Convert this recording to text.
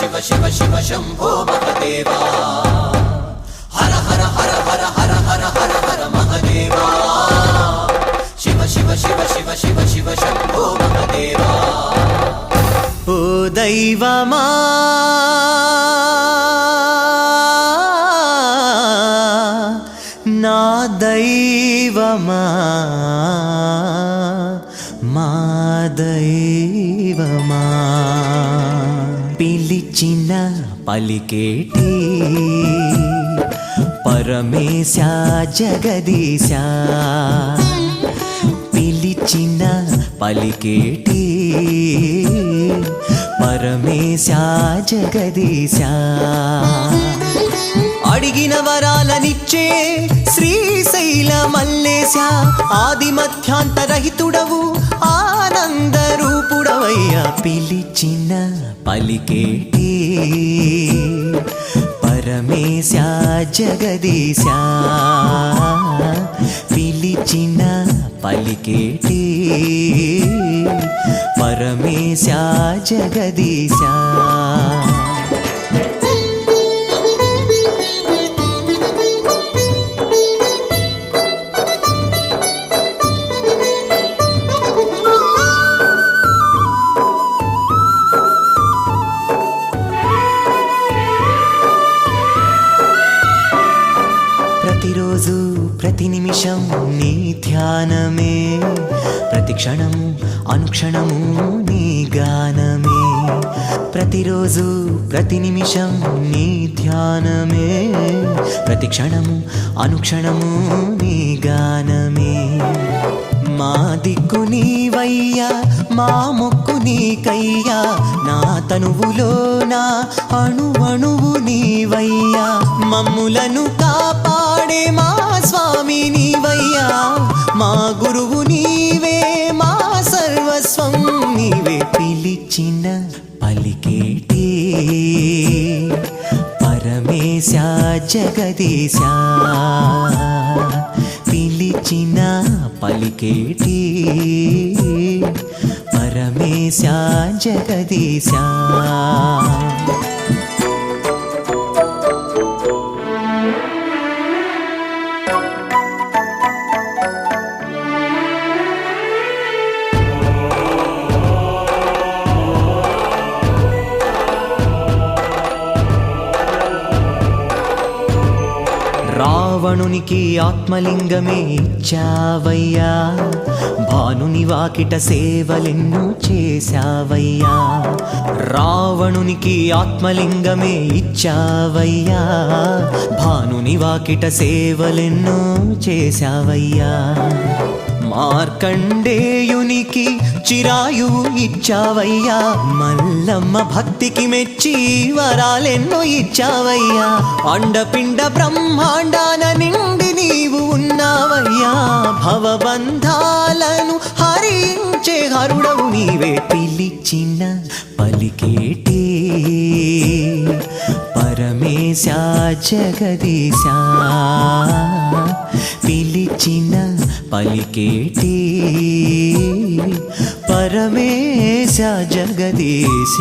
शिव शिव शिव शंभो महदेवा हर हर हर हर हर हर हर हर महदेवा शिव शिव शिव शिव शिव शिव शंभो महदेवा ओ दैवमा ना दैवमा మా దైవమా పిలిచిన పలికేటి పరమేశ జగదీశ పిలిచిన పలికేటి పరమేశ జగదీశ అడిగిన వరాలనిచ్చే శ్రీశైల మల్లేశ ఆది మధ్యాంతరహితుడవు ఆనంద రూపుడవయ్యా పిలిచిన పలికేటి పరమేశ జగదీశ పిలిచిన పలికేటి పరమేశ జగదీశ ప్రతిరోజు ప్రతి నిమిషం నీ ధ్యానమే ప్రతి క్షణము అనుక్షణము నీ గానమే ప్రతిరోజు ప్రతి నిమిషం నీ ధ్యానమే ప్రతి క్షణము అనుక్షణము నీ గానమే మా దిక్కు నీవయ్యా మా మొక్కు నీకయ్యా నా తనువులో నా అణువణువు నీవయ్యా మమ్ములను కాపాడే మా స్వామి నీవయ్యా మా గురువు నీవే మా సర్వస్వం నీవే పిలిచిన పలికేటి పరమేశ జగదీశ పిలిచిన పలికేటి పరమేశ జగదీశ రావణునికి ఆత్మలింగమే ఇచ్చావయ్యా భానుని వాకిట సేవలెన్నో చేశావయ్యా రావణునికి ఆత్మలింగమే ఇచ్చావయ్యా భానుని వాకిట సేవలెన్నో చేశావయ్యా మార్కండేయునికి చిరాయువు ఇచ్చావయ్యా మల్లమ్మ భక్తికి మెచ్చి వరాలెన్నో ఇచ్చావయ్యా అండపిండ బ్రహ్మాండాన నిండి నీవు ఉన్నావయ్యా భవబంధాలను హరించే హరుడవు నీవే పిలిచిన పలికేటి పరమేశ జగదీశ పిలిచిన పలికేటి పరమేశ జగదీశ